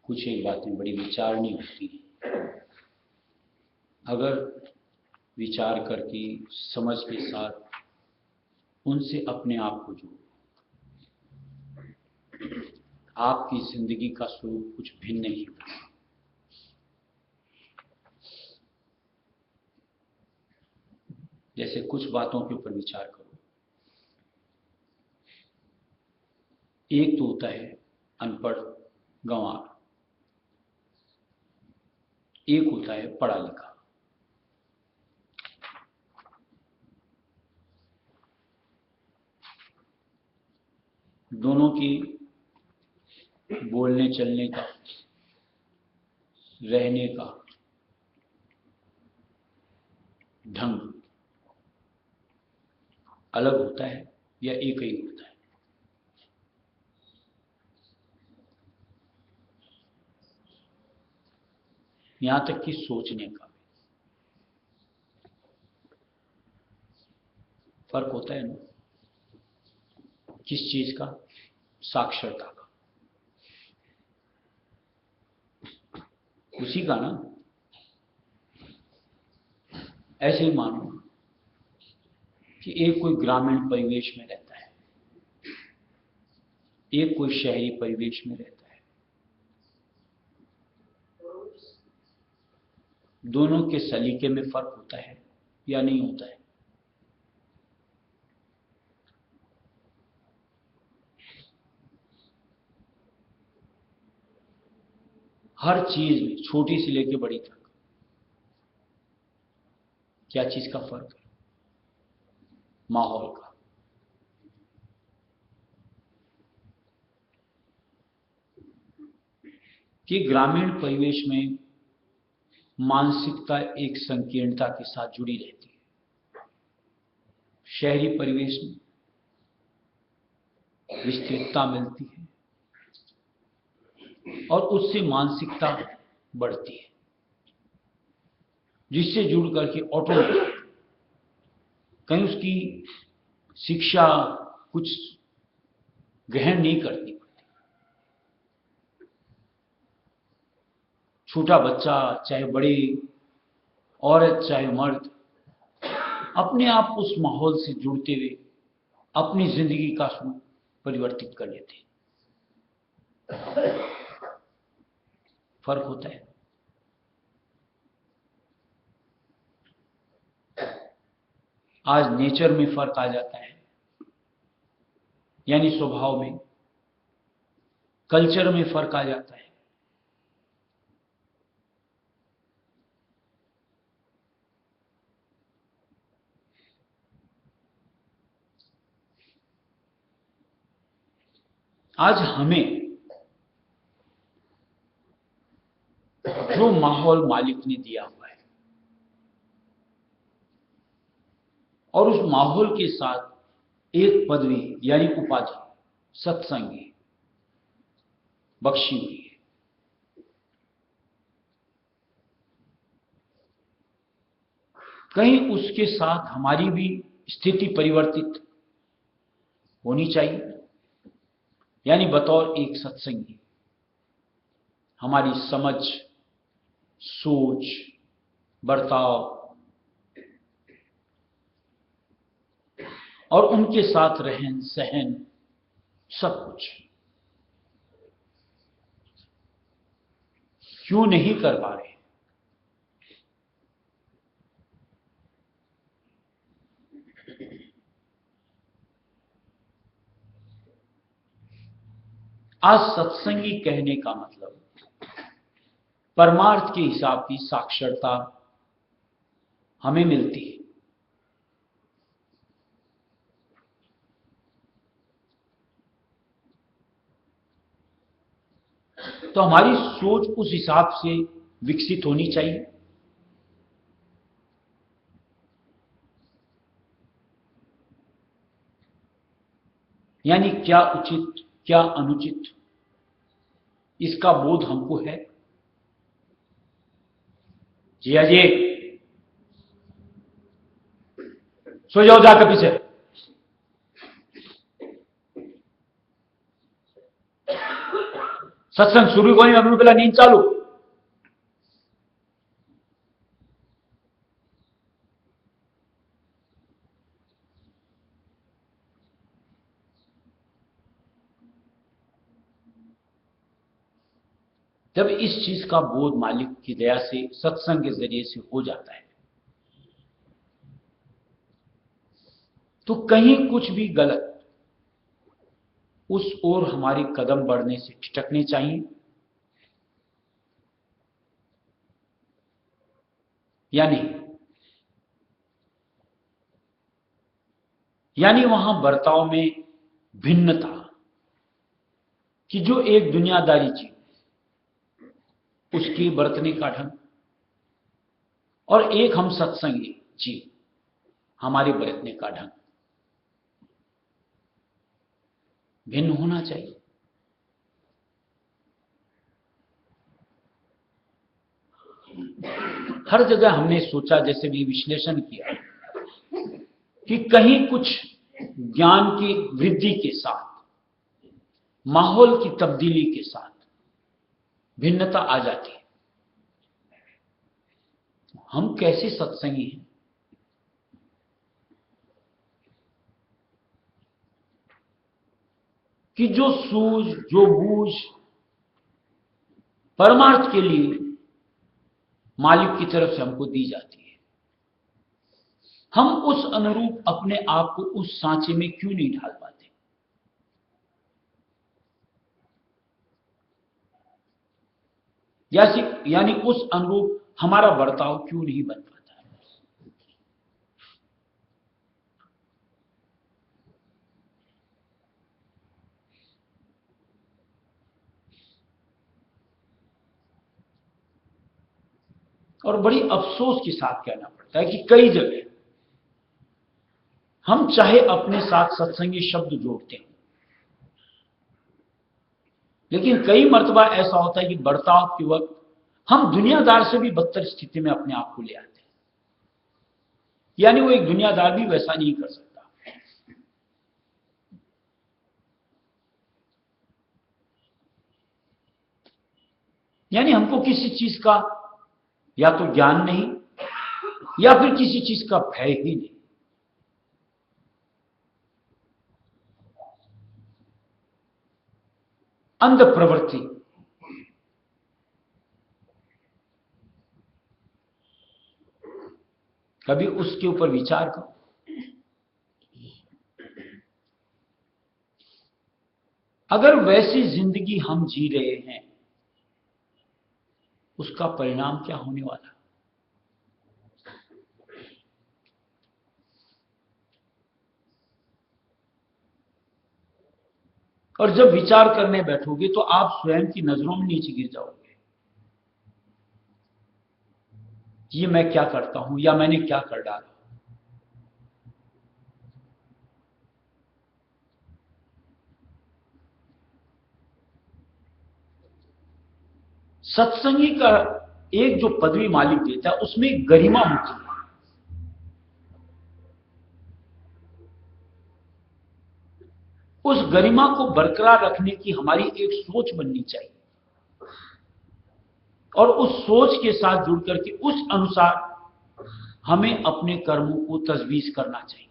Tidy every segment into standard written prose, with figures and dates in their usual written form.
कुछ एक बातें बड़ी विचारनी होती है। अगर विचार करके समझ के साथ उनसे अपने आप को जोड़ो, आपकी जिंदगी का स्वरूप कुछ भिन्न ही होगा। जैसे कुछ बातों के ऊपर विचार करो। एक तो होता है अनपढ़ गंवार, एक होता है पढ़ा लिखा। दोनों की बोलने चलने का, रहने का ढंग अलग होता है या एक ही होता है? यहां तक कि सोचने का फर्क होता है ना। किस चीज का? साक्षरता का, उसी का ना। ऐसे ही मानो कि एक कोई ग्रामीण परिवेश में रहता है, एक कोई शहरी परिवेश में रहता है। दोनों के सलीके में फर्क होता है या नहीं होता है? हर चीज में, छोटी से लेकर बड़ी तक, क्या चीज का फर्क है? माहौल का। कि ग्रामीण परिवेश में मानसिकता एक संकीर्णता के साथ जुड़ी रहती है, शहरी परिवेश में विस्तृतता मिलती है और उससे मानसिकता बढ़ती है, जिससे जुड़ करके ऑटोमेटिक कहीं उसकी शिक्षा कुछ ग्रहण नहीं करनी पड़ती। छोटा बच्चा चाहे बड़ी औरत चाहे मर्द, अपने आप उस माहौल से जुड़ते हुए अपनी जिंदगी का स्वरूप परिवर्तित कर लेते हैं। फर्क होता है। आज नेचर में फर्क आ जाता है, यानी स्वभाव में, कल्चर में फर्क आ जाता है। आज हमें जो माहौल मालिक ने दिया हुआ है और उस माहौल के साथ एक पदवी यानी उपाधि सत्संगी बख्शी हुई है। कहीं उसके साथ हमारी भी स्थिति परिवर्तित होनी चाहिए, यानी बतौर एक सत्संगी हमारी समझ, सोच, बर्ताव और उनके साथ रहन सहन सब कुछ क्यों नहीं कर पा रहे? आज सत्संगी कहने का मतलब परमार्थ के हिसाब की साक्षरता हमें मिलती है। तो हमारी सोच उस हिसाब से विकसित होनी चाहिए। यानी क्या उचित क्या अनुचित, इसका बोध हमको है। जी अजय, सो जाओ जाकर पीछे। सत्संग शुरू को नहीं, अभी पहला नींद चालू। जब इस चीज का बोध मालिक की दया से सत्संग के जरिए से हो जाता है तो कहीं कुछ भी गलत उस ओर हमारे कदम बढ़ने से ठिठकने चाहिए, या नहीं। यानी वहां बर्ताव में भिन्नता कि जो एक दुनियादारी जीव उसकी बरतने का ढंग और एक हम सत्संगी जीव हमारे बरतने का ढंग भिन्न होना चाहिए। हर जगह हमने सोचा, जैसे भी विश्लेषण किया, कि कहीं कुछ ज्ञान की वृद्धि के साथ, माहौल की तब्दीली के साथ भिन्नता आ जाती है। हम कैसे सत्संगी हैं कि जो सूझ जो बूझ परमार्थ के लिए मालिक की तरफ से हमको दी जाती है, हम उस अनुरूप अपने आप को उस सांचे में क्यों नहीं ढाल पाते? यानी उस अनुरूप हमारा बर्ताव क्यों नहीं बन पाता है? और बड़ी अफसोस के साथ कहना पड़ता है कि कई जगह हम चाहे अपने साथ सत्संगी शब्द जोड़ते हैं, लेकिन कई मर्तबा ऐसा होता है कि बर्ताव के वक्त हम दुनियादार से भी बदतर स्थिति में अपने आप को ले आते हैं। यानी वो एक दुनियादार भी वैसा नहीं कर सकता। यानी हमको किसी चीज का या तो ज्ञान नहीं या फिर किसी चीज का भय ही नहीं। अंध प्रवृत्ति, कभी उसके ऊपर विचार करो। अगर वैसी जिंदगी हम जी रहे हैं, उसका परिणाम क्या होने वाला? और जब विचार करने बैठोगे तो आप स्वयं की नजरों में नीचे गिर जाओगे। ये मैं क्या करता हूं या मैंने क्या कर डाला? सत्संगी का एक जो पदवी मालिक देता है उसमें गरिमा होती है। उस गरिमा को बरकरार रखने की हमारी एक सोच बननी चाहिए और उस सोच के साथ जुड़ करके उस अनुसार हमें अपने कर्मों को तजवीज करना चाहिए।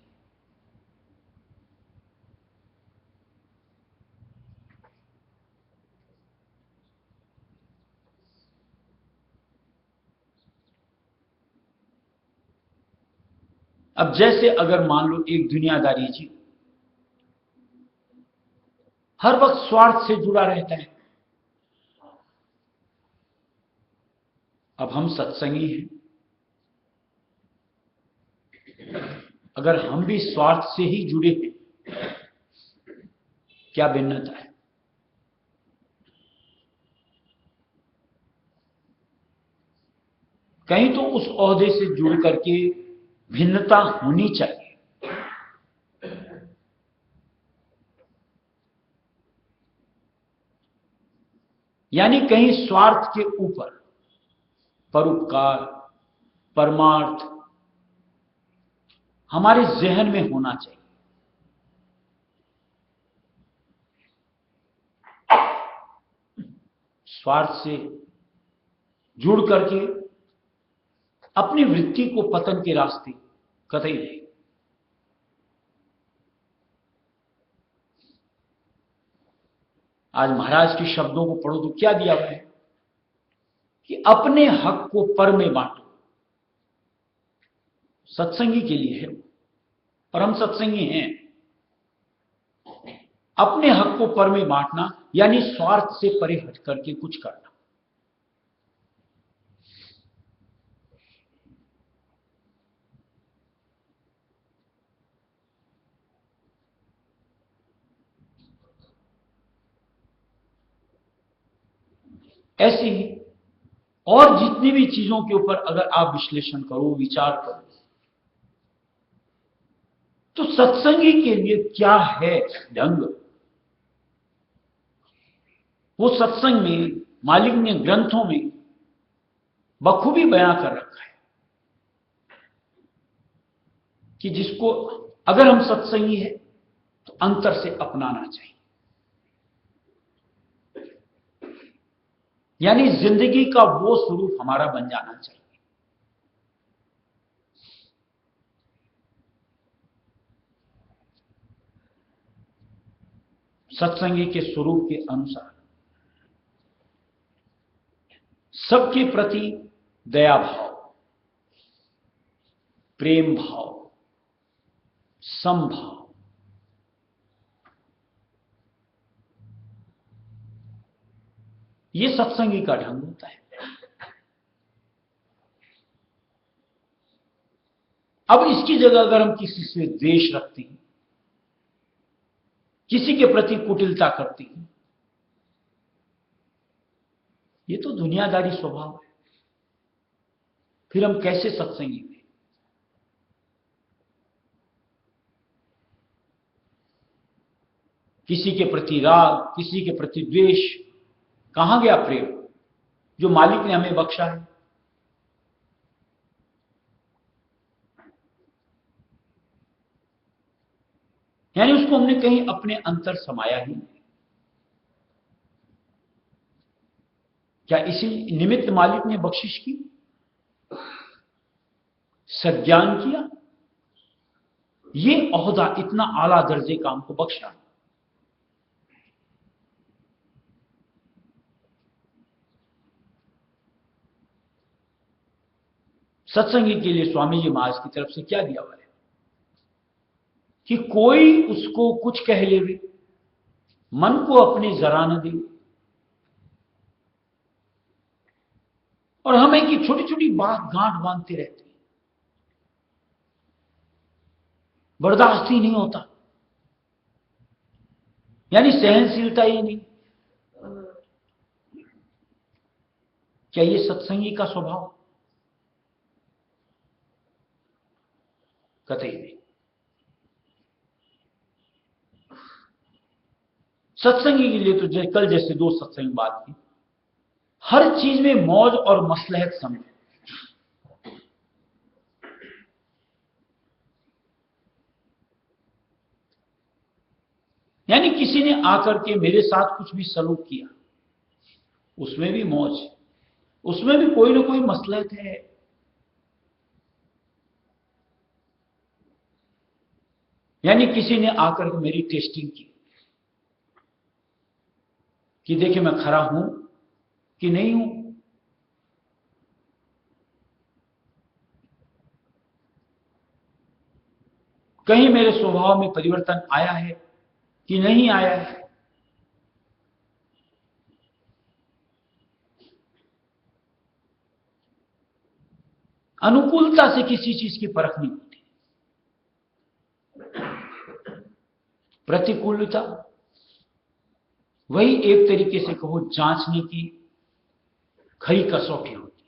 अब जैसे अगर मान लो एक दुनियादारी जी हर वक्त स्वार्थ से जुड़ा रहता है, अब हम सत्संगी हैं, अगर हम भी स्वार्थ से ही जुड़े हैं, क्या भिन्नता है? कहीं तो उस ओहदे से जुड़ करके भिन्नता होनी चाहिए। यानी कहीं स्वार्थ के ऊपर परोपकार, परमार्थ हमारे जहन में होना चाहिए। स्वार्थ से जुड़ करके अपनी वृत्ति को पतन के रास्ते कतई नहीं। आज महाराज के शब्दों को पढ़ो तो क्या दिया हुआ है? कि अपने हक को पर में बांटो। सत्संगी के लिए है और हम सत्संगी हैं। अपने हक को पर में बांटना यानी स्वार्थ से परे हट करके कुछ करना। ऐसे ही और जितनी भी चीजों के ऊपर अगर आप विश्लेषण करो, विचार करो, तो सत्संगी के लिए क्या है ढंग, वो सत्संग में मालिक ने ग्रंथों में बखूबी बयां कर रखा है कि जिसको अगर हम सत्संगी है तो अंतर से अपनाना चाहिए। यानी जिंदगी का वो स्वरूप हमारा बन जाना चाहिए। सत्संगी के स्वरूप के अनुसार सबके प्रति दया भाव, प्रेम भाव, समभाव, ये सत्संगी का ढंग होता है। अब इसकी जगह अगर हम किसी से द्वेष रखते हैं, किसी के प्रति कुटिलता करते हैं, ये तो दुनियादारी स्वभाव है। फिर हम कैसे सत्संगी हुए? किसी के प्रति राग, किसी के प्रति द्वेष, कहां गया प्रेम जो मालिक ने हमें बख्शा है? यानी उसको हमने कहीं अपने अंतर समाया ही नहीं। क्या इसी निमित्त मालिक ने बख्शिश की, सज्ञान किया, ये ओहदा इतना आला दर्जे का हमको बख्शा? सत्संगी के लिए स्वामी जी महाराज की तरफ से क्या दिया हुआ है कि कोई उसको कुछ कह ले, मन को अपने जरा न दे। और हमें की छोटी छोटी बात गांठ बांधते रहते, बर्दाश्त ही नहीं होता, यानी सहनशीलता ही नहीं। क्या ये सत्संगी का स्वभाव? कतई नहीं। सत्संगी के लिए तो कल जैसे दो सत्संग बात की, हर चीज में मौज और मसलहत समझ। यानी किसी ने आकर के मेरे साथ कुछ भी सलूक किया, उसमें भी मौज, उसमें भी कोई ना कोई मसलहत है। यानी किसी ने आकर के मेरी टेस्टिंग की कि देखिए मैं खरा हूं कि नहीं हूं। कहीं मेरे स्वभाव में परिवर्तन आया है कि नहीं आया है। अनुकूलता से किसी चीज की परख नहीं होती, प्रतिकूलता वही एक तरीके से कहो जांचने की खरी कसौटी होती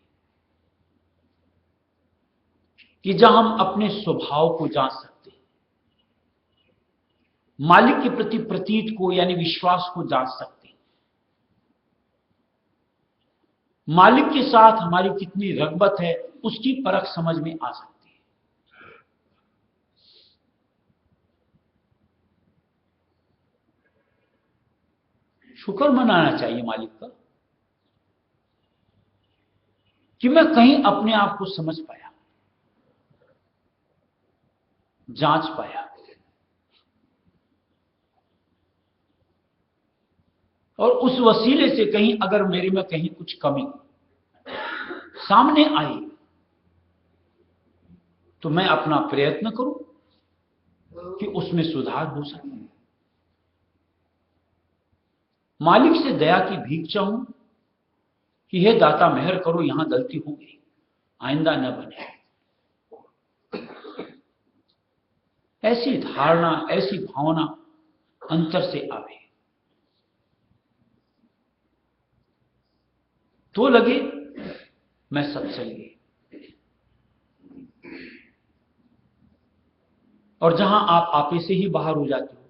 कि जहां हम अपने स्वभाव को जांच सकते हैं, मालिक के प्रति प्रतीत को यानी विश्वास को जांच सकते हैं, मालिक के साथ हमारी कितनी रगबत है उसकी परख समझ में आ सकती है। शुक्र मनाना चाहिए मालिक का कि मैं कहीं अपने आप को समझ पाया, जांच पाया, और उस वसीले से कहीं अगर मेरे में कहीं कुछ कमी सामने आई तो मैं अपना प्रयत्न करूं कि उसमें सुधार हो सके। मालिक से दया की भीख चाहूं कि हे दाता मेहर करो, यहां गलती हो गई, आइंदा न बने। ऐसी धारणा, ऐसी भावना अंतर से आवे तो लगे मैं सत्संगी। और जहां आप आपे से ही बाहर हो जाते हो,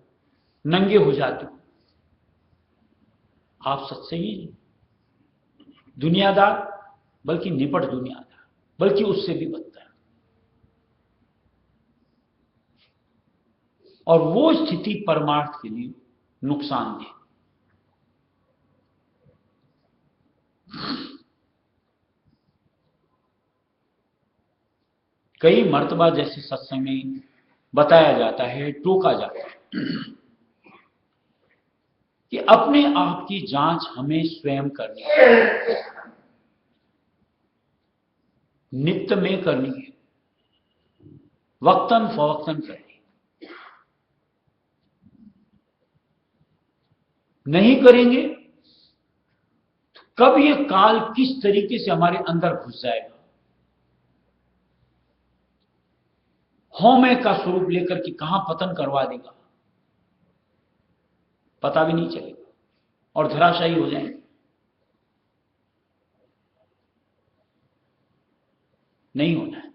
नंगे हो जाते हो, आप सत्संगी नहीं, दुनियादार, बल्कि निपट दुनियादार, बल्कि उससे भी बदतर। और वो स्थिति परमार्थ के लिए नुकसानदेह। कई मर्तबा जैसे सत्संग में बताया जाता है, टोका जाता है कि अपने आप की जांच हमें स्वयं करनी है, नित्य में करनी है, वक्तन फवक्तन करनी। नहीं करेंगे तो कब ये काल किस तरीके से हमारे अंदर घुस जाएगा, मैं का स्वरूप लेकर के कहां पतन करवा देगा, पता भी नहीं चलेगा और धराशायी हो जाएंगे। नहीं होना है।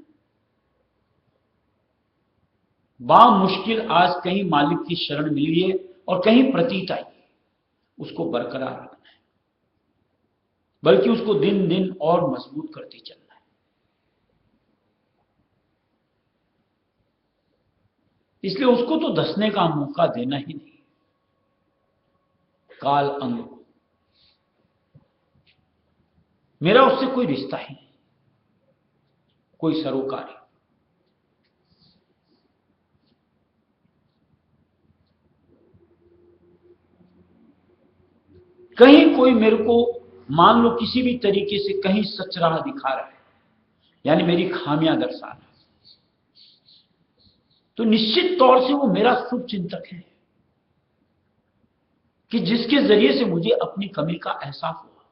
मुश्किल आज कहीं मालिक की शरण मिली है और कहीं प्रतीत आई है, उसको बरकरार रखना है, बल्कि उसको दिन दिन और मजबूत करते चलना है। इसलिए उसको तो धसने का मौका देना ही नहीं। काल अंग, मेरा उससे कोई रिश्ता ही नहीं, कोई सरोकारी। कहीं कोई मेरे को मान लो किसी भी तरीके से कहीं सच राह दिखा रहा है, यानी मेरी खामियां दर्शा रहा है, तो निश्चित तौर से वो मेरा शुभ चिंतक है कि जिसके जरिए से मुझे अपनी कमी का एहसास हुआ।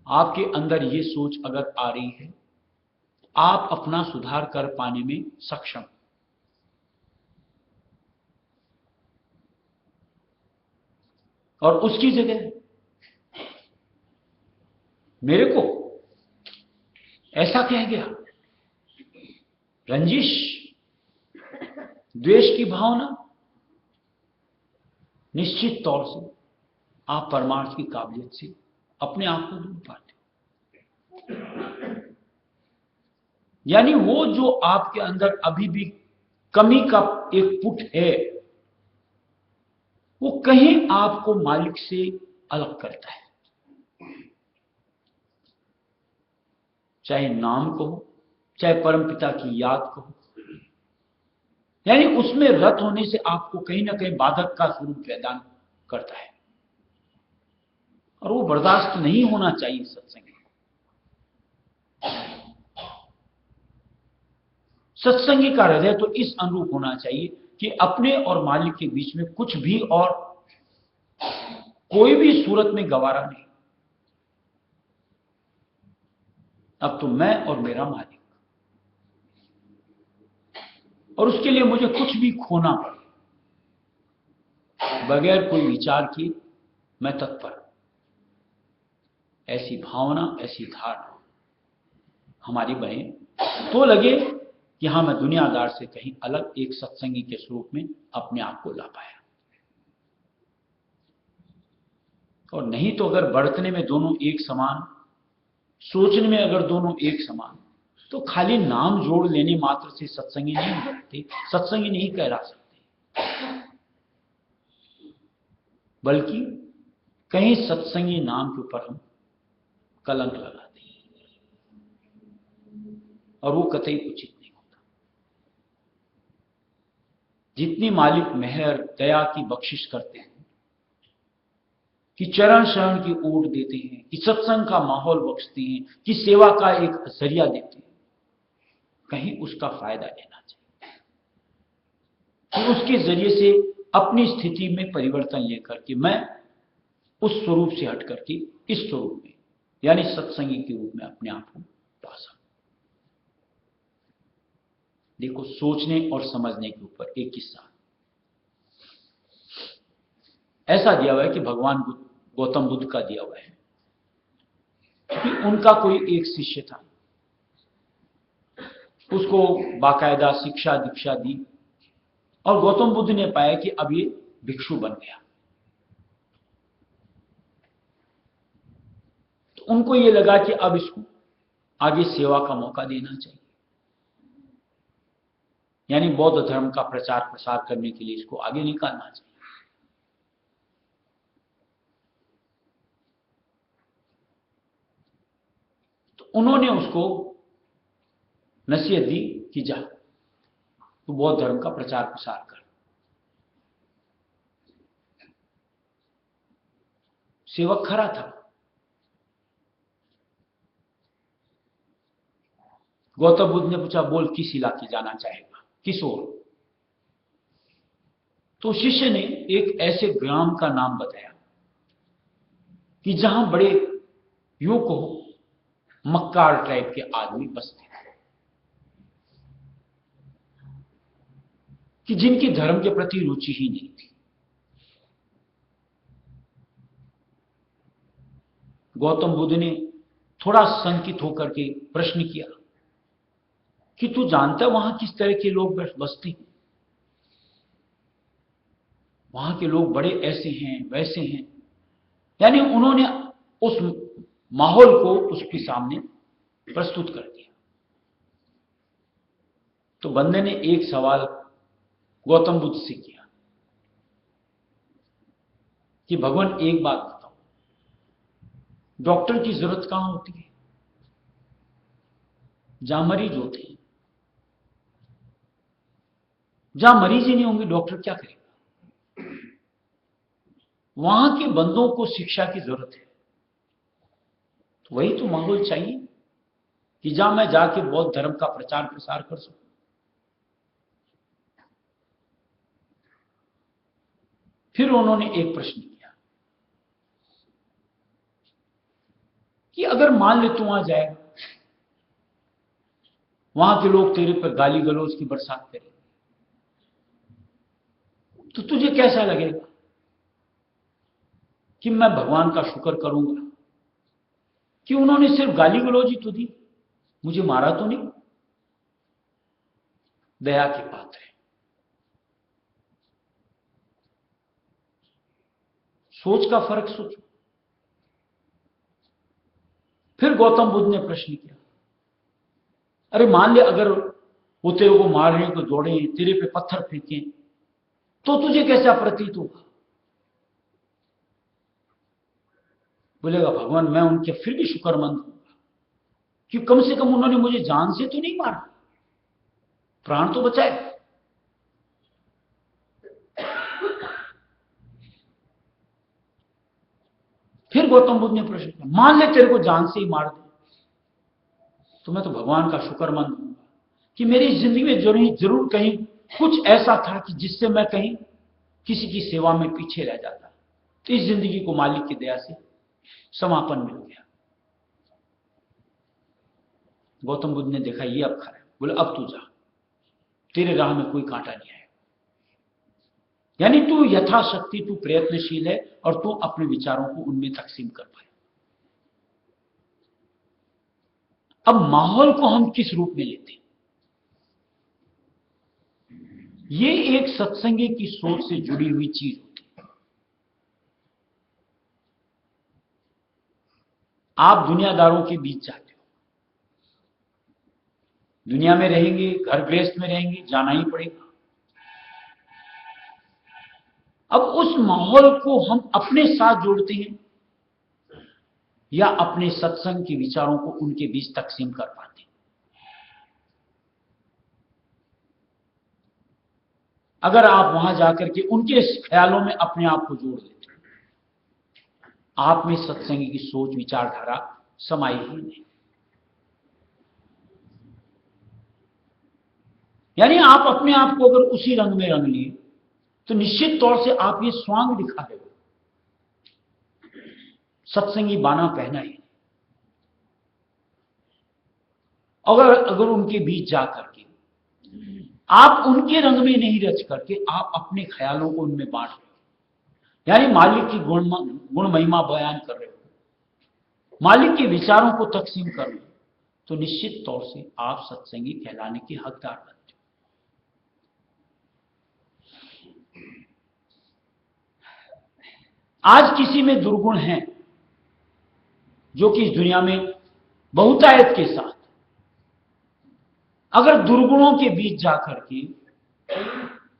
आपके अंदर ये सोच अगर आ रही है, आप अपना सुधार कर पाने में सक्षम। और उसकी जगह मेरे को ऐसा कह गया, रंजिश, द्वेष की भावना, निश्चित तौर से आप परमार्थ की काबिलियत से अपने आप को दूर पाते। यानी वो जो आपके अंदर अभी भी कमी का एक पुट है, वो कहीं आपको मालिक से अलग करता है। चाहे नाम को हो, चाहे परमपिता की याद को हो, यानी उसमें रत होने से आपको कहीं ना कहीं बाधक का स्वरूप प्रदान करता है, और वो बर्दाश्त नहीं होना चाहिए। सत्संगी का हृदय तो इस अनुरूप होना चाहिए कि अपने और मालिक के बीच में कुछ भी और कोई भी सूरत में गवारा नहीं। अब तो मैं और मेरा मालिक, और उसके लिए मुझे कुछ भी खोना पड़े, बगैर कोई विचार किए मैं तत्पर। ऐसी भावना, ऐसी धारणा हमारी बने तो लगे कि हां, मैं दुनियादार से कहीं अलग एक सत्संगी के स्वरूप में अपने आप को ला पाया। और नहीं तो अगर बरतने में दोनों एक समान, सोचने में अगर दोनों एक समान, तो खाली नाम जोड़ लेने मात्र से सत्संगी नहीं हो सकते, सत्संगी नहीं कहला सकते, बल्कि कहीं सत्संगी नाम के ऊपर हम कलंक लगाते हैं, और वो कतई उचित नहीं होता। जितनी मालिक मेहर दया की बख्शिश करते हैं, कि चरण शरण की ओट देते हैं, कि सत्संग का माहौल बख्शते हैं, कि सेवा का एक जरिया देते हैं, कहीं उसका फायदा लेना चाहिए कि उसके जरिए से अपनी स्थिति में परिवर्तन लेकर के मैं उस स्वरूप से हट करके इस स्वरूप में यानी सत्संगी के रूप में अपने आप को पा सकूं। देखो, सोचने और समझने के ऊपर एक किस्सा ऐसा दिया हुआ है कि भगवान गौतम बुद्ध का दिया हुआ है कि उनका कोई एक शिष्य था, उसको बाकायदा शिक्षा दीक्षा दी और गौतम बुद्ध ने पाया कि अब ये भिक्षु बन गया। तो उनको ये लगा कि अब इसको आगे सेवा का मौका देना चाहिए, यानी बौद्ध धर्म का प्रचार प्रसार करने के लिए इसको आगे निकालना चाहिए। तो उन्होंने उसको नसीहत दी कि जा तू बौद्ध धर्म का प्रचार प्रसार कर। सेवक खरा था। गौतम बुद्ध ने पूछा, बोल किस इलाके जाना चाहेगा, किस ओर? तो शिष्य ने एक ऐसे ग्राम का नाम बताया कि जहां बड़े यूं को मक्कार टाइप के आदमी बसते थे, कि जिनकी धर्म के प्रति रुचि ही नहीं थी। गौतम बुद्ध ने थोड़ा शंकित होकर के प्रश्न किया कि तू जानता है वहां किस तरह के लोग बसते हैं? वहां के लोग बड़े ऐसे हैं वैसे हैं, यानी उन्होंने उस माहौल को उसके सामने प्रस्तुत कर दिया। तो बंदे ने एक सवाल गौतम बुद्ध से किया कि भगवान एक बात बताओ, डॉक्टर की जरूरत कहां होती है? जहां मरीज होते हैं। जहां मरीज ही नहीं होंगे डॉक्टर क्या करेगा? वहां के बंदों को शिक्षा की जरूरत है। तो वही तो माहौल चाहिए कि जहां मैं जाके बौद्ध धर्म का प्रचार प्रसार कर सकूं। फिर उन्होंने एक प्रश्न किया कि अगर मान ले तू वहां जाएगा, वहां के लोग तेरे पर गाली गलौज की बरसात करेंगे, तो तुझे कैसा लगेगा कि मैं भगवान का शुक्र करूंगा कि उन्होंने सिर्फ गाली गलौज ही तो दी, मुझे मारा तो नहीं? दया के पात्र है। सोच का फर्क सोचो। फिर गौतम बुद्ध ने प्रश्न किया, अरे मान ले अगर वो तेरे को मारने को दौड़े, तेरे पे पत्थर फेंके, तो तुझे कैसा प्रतीत होगा? बोलेगा, भगवान मैं उनके फिर भी शुक्रमंद हूंगा कि कम से कम उन्होंने मुझे जान से तो नहीं मारा, प्राण तो बचाए। फिर गौतम बुद्ध ने प्रश्न किया, मान ले तेरे को जान से ही मार दे, तो मैं तो भगवान का शुक्रमंद हूंगा कि मेरी जिंदगी में जरूर कहीं कुछ ऐसा था कि जिससे मैं कहीं किसी की सेवा में पीछे रह जाता, तो इस जिंदगी को मालिक की दया से समापन मिल गया। गौतम बुद्ध ने देखा ये अब खरा है, बोले अब तू जा, तेरे राह में कोई कांटा नहीं आएगा, यानी तू यथाशक्ति तू प्रयत्नशील है और तू अपने विचारों को उनमें तकसीम कर पाए। अब माहौल को हम किस रूप में लेते हैं, ये एक सत्संगी की सोच से जुड़ी हुई चीज होती है। आप दुनियादारों के बीच जाते हो, दुनिया में रहेंगे, घर गृहस्थ में रहेंगे, जाना ही पड़ेगा। अब उस माहौल को हम अपने साथ जोड़ते हैं या अपने सत्संग के विचारों को उनके बीच तकसीम कर पाते हैं। अगर आप वहां जाकर के उनके ख्यालों में अपने आप को जोड़ लेते हैं आप में सत्संगी की सोच विचारधारा समाई ही नहीं। यानी आप अपने आप को अगर उसी रंग में रंग लिए तो निश्चित तौर से आप ये स्वांग दिखा रहे हो, सत्संगी बाना पहना ही। अगर उनके बीच जाकर के आप उनके रंग में नहीं रच करके आप अपने ख्यालों को उनमें बांट रहे हो, यानी मालिक की गुण महिमा बयान कर रहे हो, मालिक के विचारों को तकसीम कर रहे हो, तो निश्चित तौर से आप सत्संगी कहलाने के हकदार बनते हो। आज किसी में दुर्गुण हैं जो कि इस दुनिया में बहुतायत के साथ, अगर दुर्गुणों के बीच जाकर के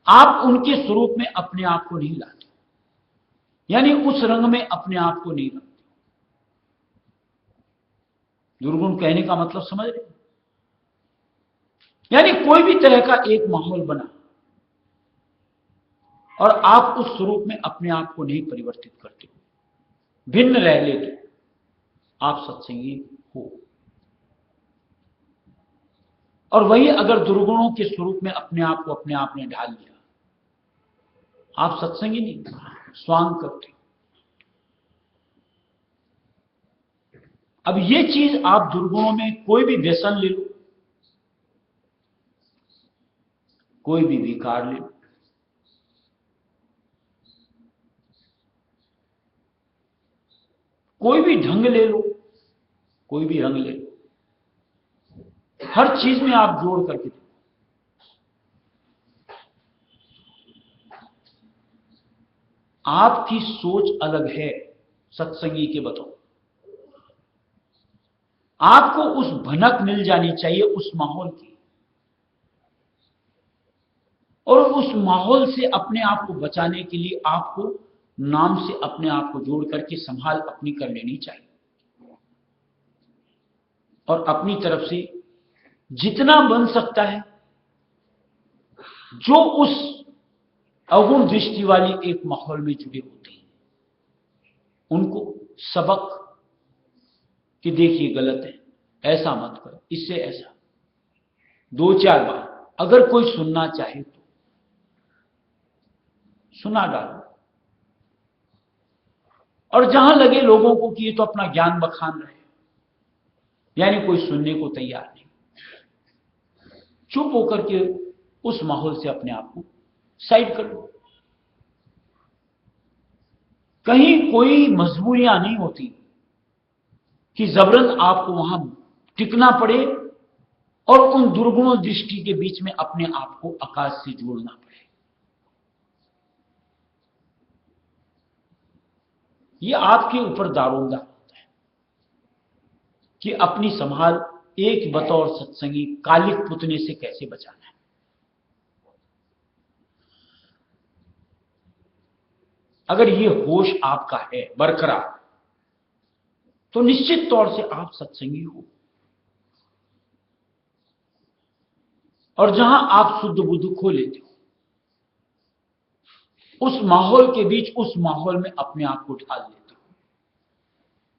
आप उनके स्वरूप में अपने आप को नहीं लाते, यानी उस रंग में अपने आप को नहीं रखते, दुर्गुण कहने का मतलब समझ रहे, यानी कोई भी तरह का एक माहौल बना और आप उस स्वरूप में अपने आप को नहीं परिवर्तित करते हो, भिन्न रह लेते हो, आप सत्संगी हो। और वही अगर दुर्गुणों के स्वरूप में अपने आप को अपने आप ने ढाल लिया, आप सत्संगी नहीं, स्वांग करते हो। अब ये चीज आप दुर्गुणों में कोई भी व्यसन ले लो, कोई भी विकार ले लो, कोई भी ढंग ले लो, कोई भी रंग ले लो, हर चीज में आप जोड़ करके देखो, आपकी सोच अलग है सत्संगी के बतौर। आपको उस भनक मिल जानी चाहिए उस माहौल की, और उस माहौल से अपने आप को बचाने के लिए आपको नाम से अपने आप को जोड़ करके संभाल अपनी कर लेनी चाहिए, और अपनी तरफ से जितना बन सकता है जो उस अवगुण दृष्टि वाली एक माहौल में जुड़े होते हैं उनको सबक कि देखिए गलत है, ऐसा मत करो, इससे ऐसा 2-4 बार अगर कोई सुनना चाहे तो सुना डालो, और जहां लगे लोगों को कि ये तो अपना ज्ञान बखान रहे, यानी कोई सुनने को तैयार नहीं, चुप होकर के उस माहौल से अपने आप को साइड कर लो। कहीं कोई मजबूरियां नहीं होती कि जबरन आपको वहां टिकना पड़े और उन दुर्गुणों दृष्टि के बीच में अपने आप को आकाश से जोड़ना पड़े। ये आपके ऊपर दारोमदार होता है कि अपनी संभाल एक बतौर सत्संगी कालिक पुतने से कैसे बचाना है। अगर ये होश आपका है बरकरार तो निश्चित तौर से आप सत्संगी हो, और जहां आप शुद्ध बुद्ध खो लेते हो उस माहौल के बीच, उस माहौल में अपने आप को ढाल लेते हो,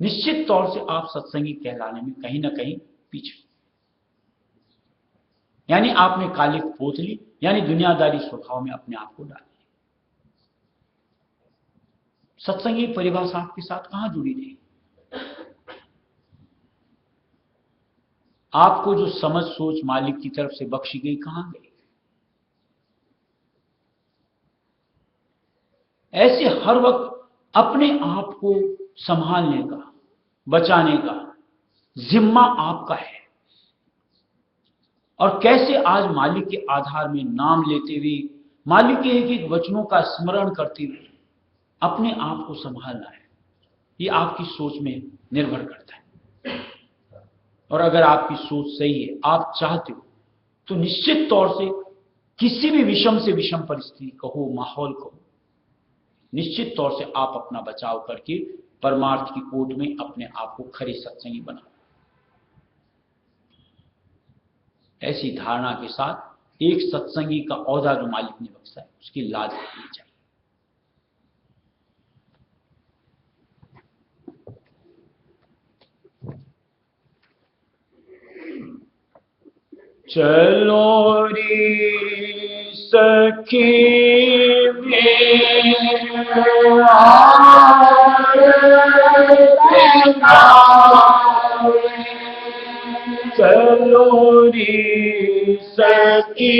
निश्चित तौर से आप सत्संगी कहलाने में कहीं ना कहीं पीछे, यानी आपने कालिक पोत ली, यानी दुनियादारी स्वभाव में अपने आप को डाल लिया। सत्संगी परिभाषा आपके साथ कहां जुड़ी रही? आपको जो समझ सोच मालिक की तरफ से बख्शी गई कहां गई? ऐसे हर वक्त अपने आप को संभालने का, बचाने का जिम्मा आपका है, और कैसे आज मालिक के आधार में नाम लेते हुए, मालिक के एक एक वचनों का स्मरण करते हुए अपने आप को संभालना है, ये आपकी सोच में निर्भर करता है। और अगर आपकी सोच सही है, आप चाहते हो, तो निश्चित तौर से किसी भी विषम से विषम परिस्थिति कहो, माहौल कहो, निश्चित तौर से आप अपना बचाव करके परमार्थ की ओट में अपने आप को खरे सत्संगी बनाओ। ऐसी धारणा के साथ एक सत्संगी का औहदा जो मालिक ने बख्शा है उसकी लाज रखनी चाहिए। चलो रे सखी चलो रे सखी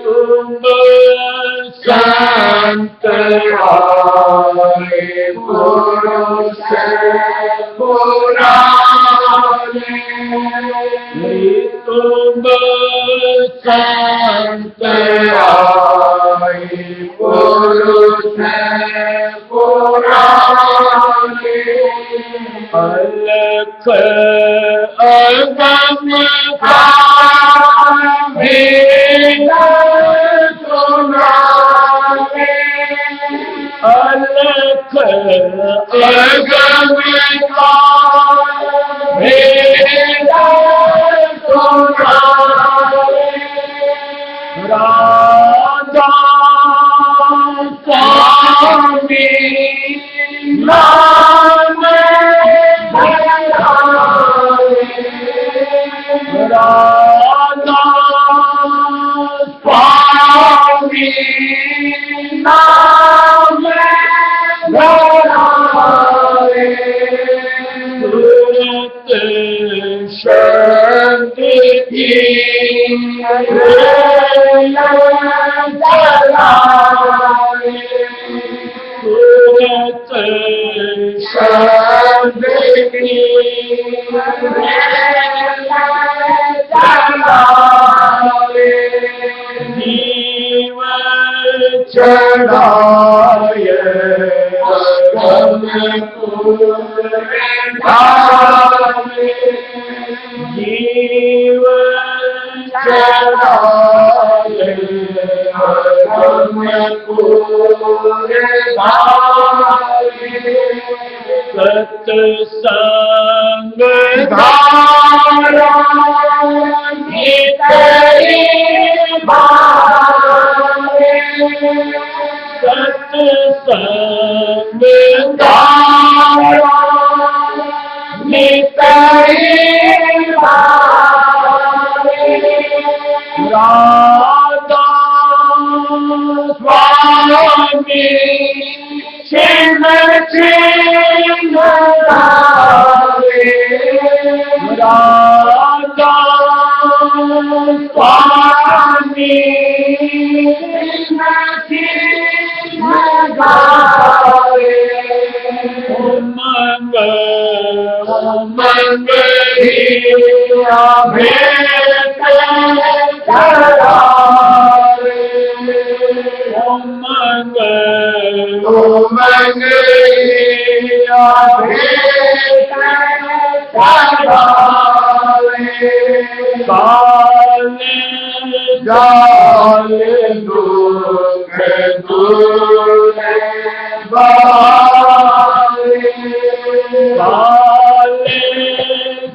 तुम संत आए पुरुष पुराने तुम संत आए पुरुष पुराने अलख अगम का भेद सुनावे अलख अगम का भेद सुनावे राधा स्वामी नाम राधा स्वामी नाम धरावे सुरत शांति की जलावे सुरत शांति की जीवन चढ़ाए जीवन चढ़ाए सत्संग धारा सत्संग धारा राधा स्वामी छिन छिन राधा स्वामी उमंग उमंग हिया भेंट चढ़ावे उमंग उमंग हिया भेंट चढ़ावे काले जाले दुख दूर बाले काले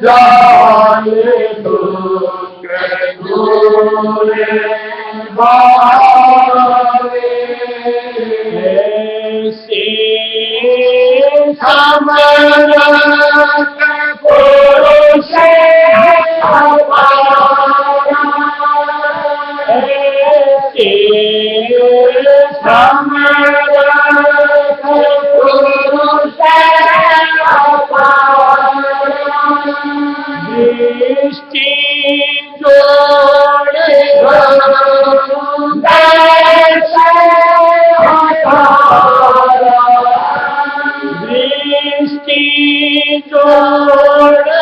जाले दुख दूर बाले ऐसे समरत पुरुष ऐसे समरत पुरुष दृष्टि जोड़े दृष्टि जोड़े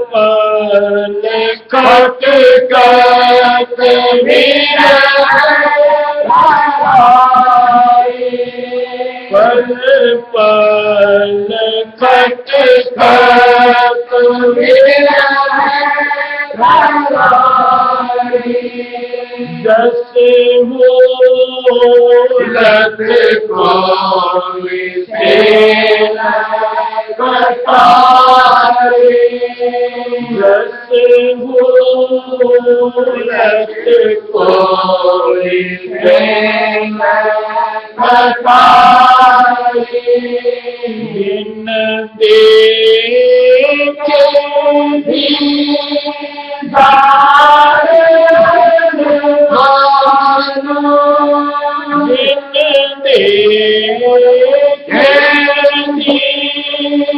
पल कट कट पल पल कट कट जस वो लत को जस वो सूरत कोई प्रेम बताई, बिन देखे दीदार मानो, बिन देखे दीदार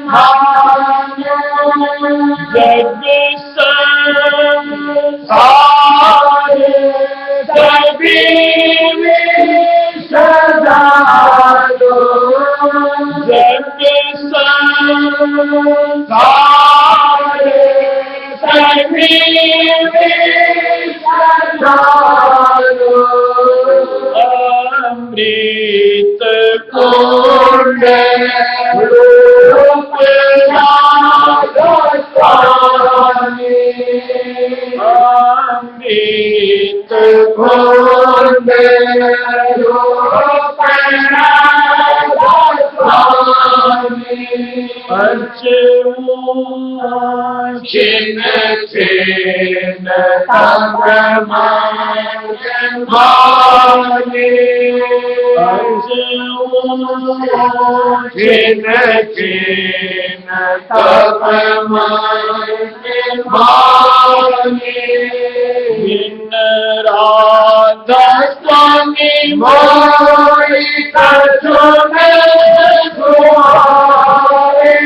मानो, जग संसार सभी में सजा दो, जग संसार सभी में सजा दो, अमृत कुंड रूप स्वामी, अमृत कुंड रूप स्वामी, छिन छिन तब मांगे, छिन छिन तब मांगे, बिन राधा स्वामी मोरी कछुन दुआरे,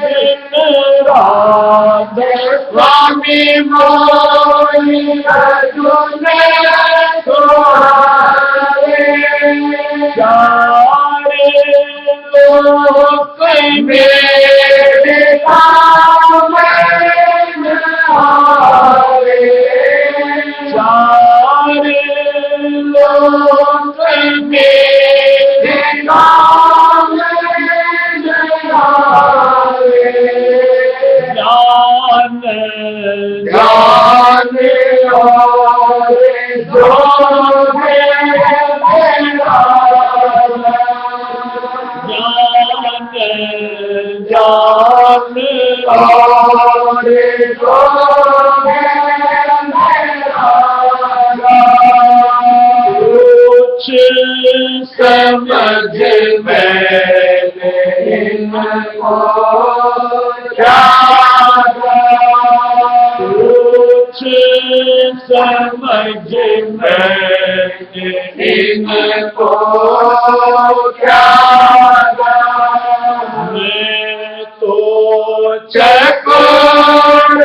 बिन राधा स्वामी मोरी कछुन दुआरे, चारे लोक मेरे काम आवे, चारे लोक मेरे काम आवे, ज्ञान ज्ञान और ज्ञान ज्ञान और कुछ समझ मैंने इनको क्या, कुछ समझ मैंने इनको क्या, मैं तो चकोर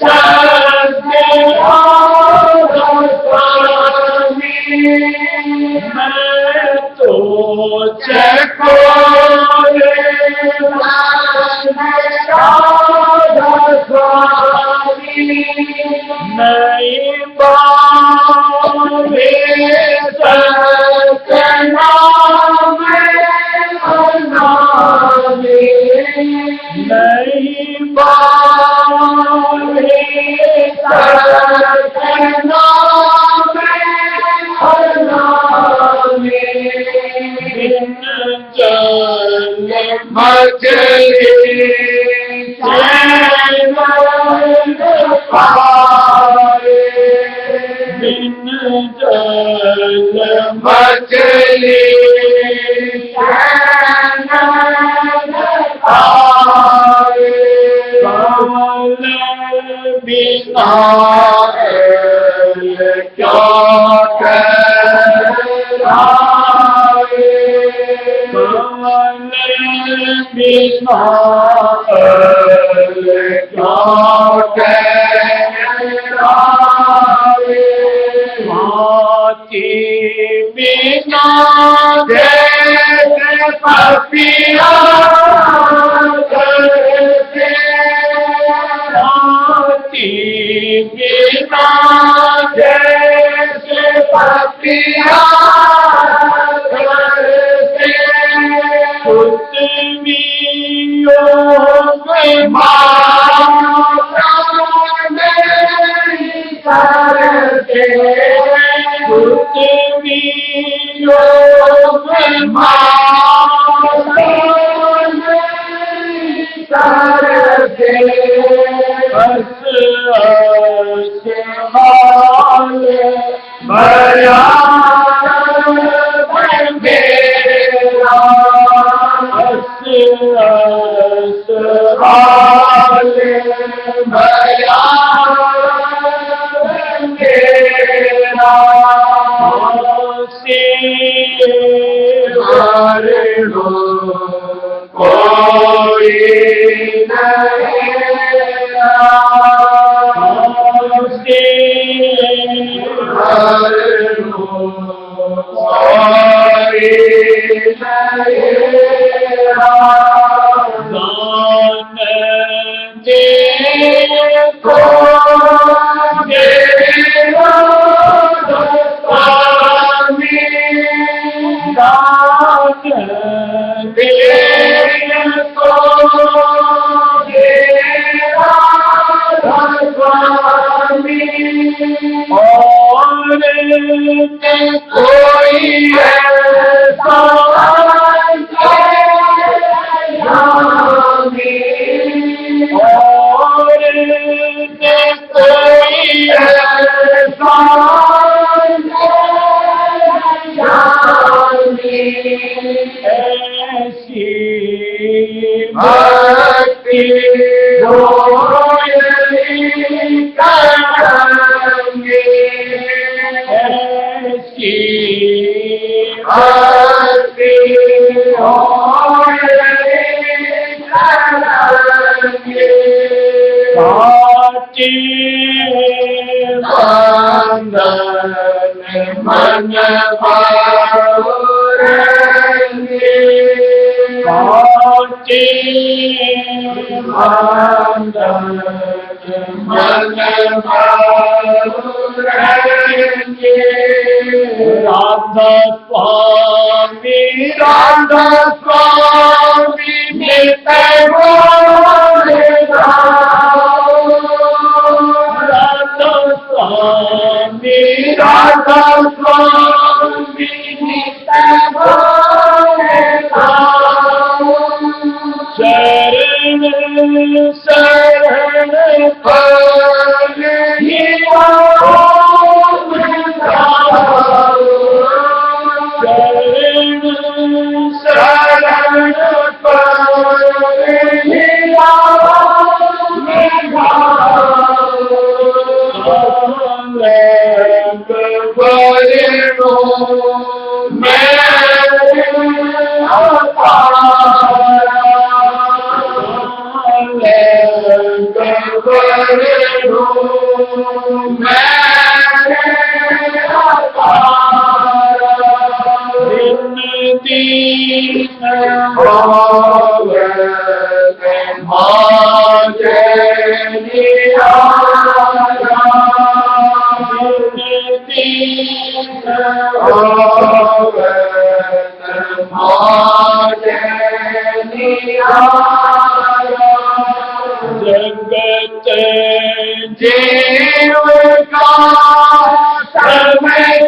चलते स्वामी, मैं तो चकोर स्वामी, नहीं पावे सतना नहीं पावे सतना बिन जल मछली चैन पाए, बिन जल मछली चैन पाए, कमल बिना क्या कराए, कमल बिना क्या कराए, माती बिना जैसे पपिया करते, माती बिना जैसे पपिया करते, पृथ्वियों में माता नहीं करते, पृथ्वियों में माता नहीं करते, भया मेरा हाले भया मेरा हरिणो कोई कोई ऐसा भक्ति मन राधा स्वामी नित्य राधा स्वामी शरण शरण जगत जीव का समय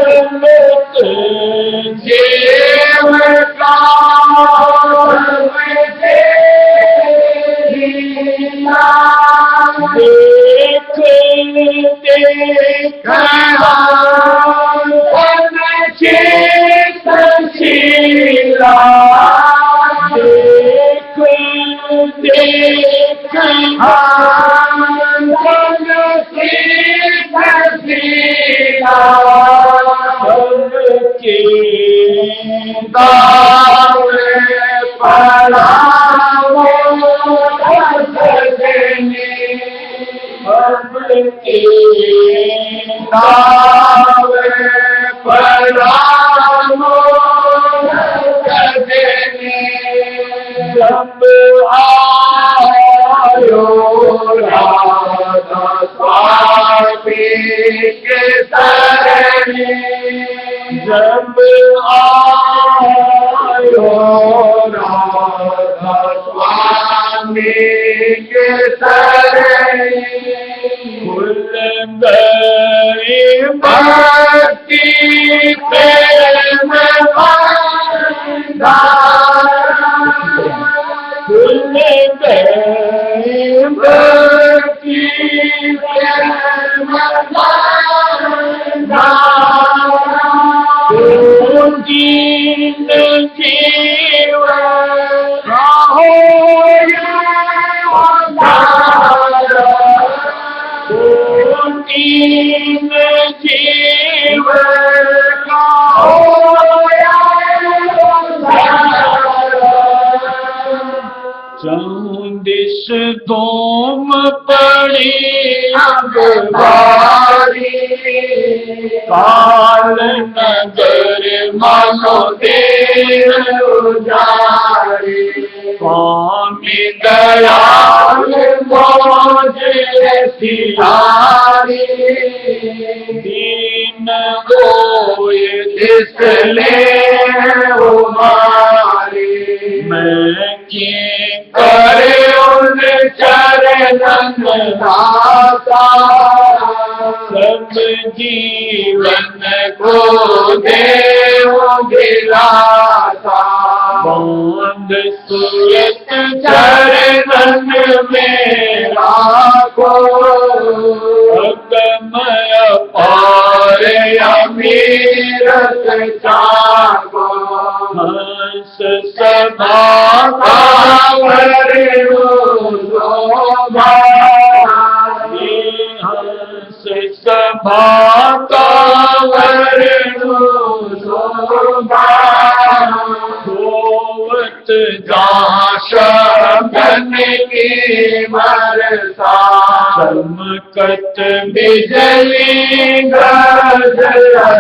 जगत जीव का देख देख शीला देख देख शीला के दावे पड़ावो के दावे पड़ावो जब आयो राधा स्वामी के शरणी जब आयो राधा स्वामी के शरणी खुल गई भक्ति प्रेम खुल गई भक्ति दीन जीव का होया चौदिस धूम पड़ी अब बारी काल नगर मानो देर उजारी स्वामी दयाल मौज सिहारी दीन होए इसलिए उमारी मैं की करे उन चरणन दाता सब जीवन को देव दिलाता बांध सूरत चरणन में राखो अगमय पार अमीरत चाको हंस सदा हंस सभा का वरणु शोभा होवत शगन की बरसा चमकत बिजली गरजता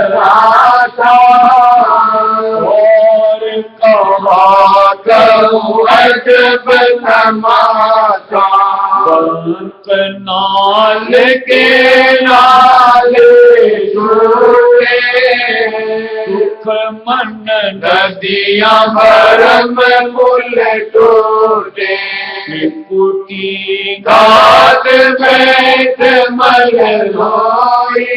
और कहा कहूँ अजब तमाशा बंक नाल के नाले झूले सुख मन नदियाँ भरम पुल टूटे कुटी घाट बैठ मल होई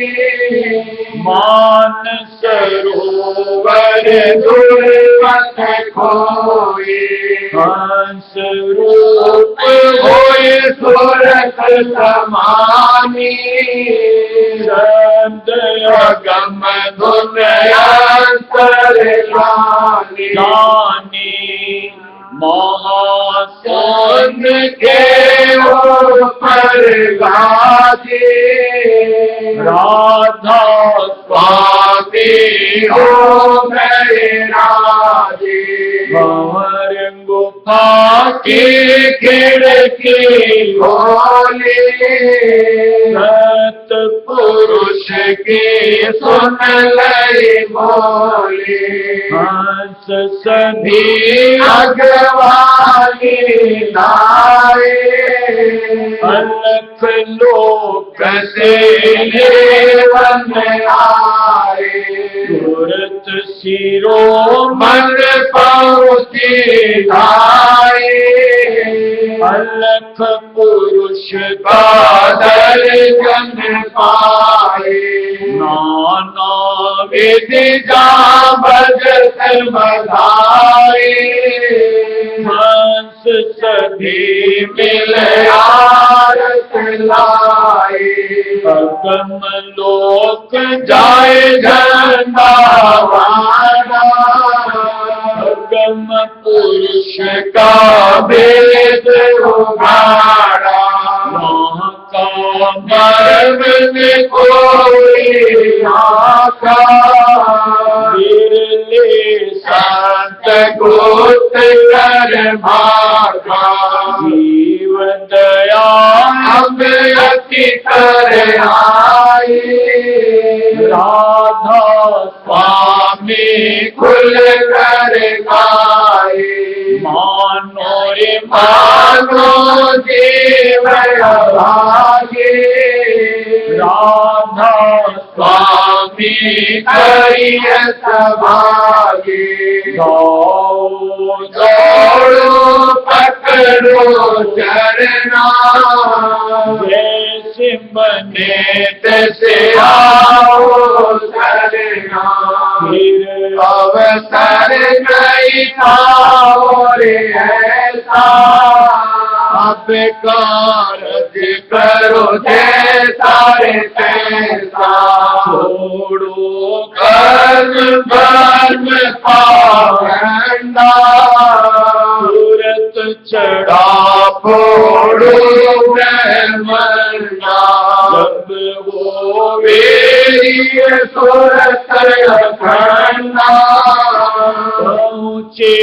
मान सरोवर दुर्मत खोई हंस रूप होए सूरत समानी शब्द अगम दुनियांतर लानी जानी महासोन के ऊपर गाजी राधा स्वामी हो गए राजी भंवर गुफा की खिड़की खोली सत पुरुष की सुन लई बोली हंस सभी अगवानी लाए अलख लोक से लेवन आए सूरत सिरो मन पहुँची धाए अलख पुरुष का दर्शन पाए नाना विधि जा भजत बधाए हंस सभी मिल आरत लाए अगम लोक जाए झंडा वाला अगम पुरुष का भेद उगाड़ा वहाँ का मर्म में कोई आका बिरले संत गोत कर भागा जीव दया हम अति कर आए राधा स्वामी खुल कर गाए मानो रे मानो जीव भागे राधा स्वामी करिय सभागे दौड़ो पकड़ो चरना जैसे बने तैसे आओ चरना फिर अवसर नहीं था और ऐसा अब कारज करो जैसा रे तैसा छोड़ो कर्म पावंदा सूरत चढ़ा फोड़ो ब्रह्मण्डा जब वो सूरत अखंडा पहुँचे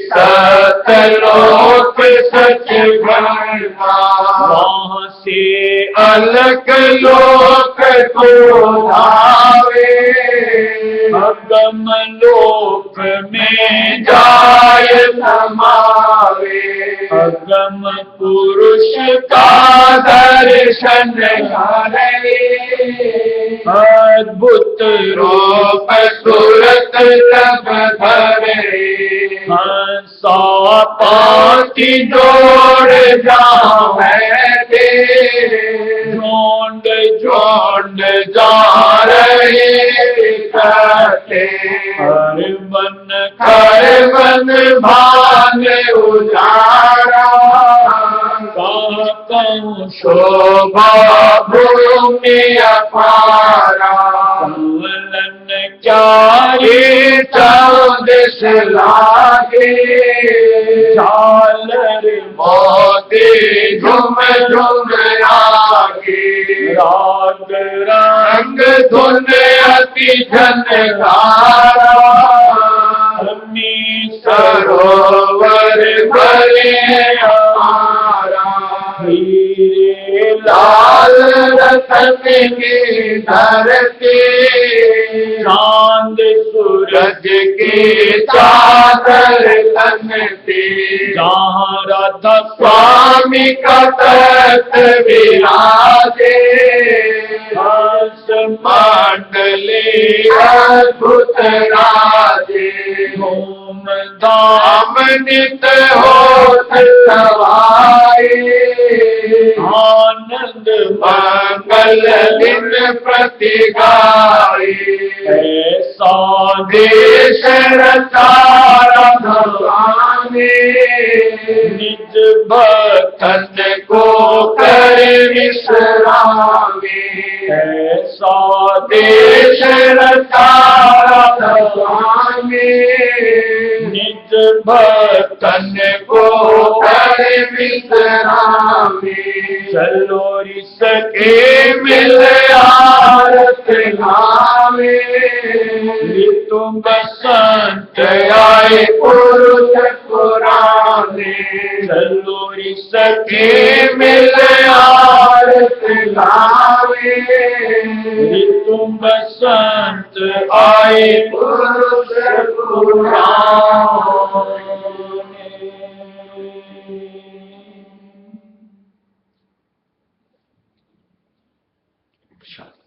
सतलोक सच भरना वहाँ से अलग लोक को धावे अगम लोक में जाय समावे अगम पुरुष का दर्शन करे अद्भुत रूप सूरत तब धरे हंसा पाती जोड़ जावे दे झोंड जोड़ जा रहे करते हर मन कर मन भान उजारा कहूँ शोभा भूमि अपारा कमलन क्यारी ये चौदस लागे झालर मोती झुम झुम आगे राग रंग धुन अति झनकारा रमी सरोवर भरे हमारा हीरे लाल रतन की धरती चांद सूरज रज की चादर तनती जहाँ राधा स्वामी का तख्त विराजे हंस मंडली अद्भुत राजे धूम धाम नित होत सवाई आनंद मंगल दिन प्रति गाई ऐसा देश रचारा भगवान निज भक्तन तन को कर विश्रामी ऐसा देश रचारा भगवान निज भक्तन तन को कर विश्रामी चलो रिस के मिल आरत गावे ऋतु बसंत आए पुरुष पुराने चलो रिस के मिल आरत गावे ऋतु बसंत आए पुरुष पुराने शांति।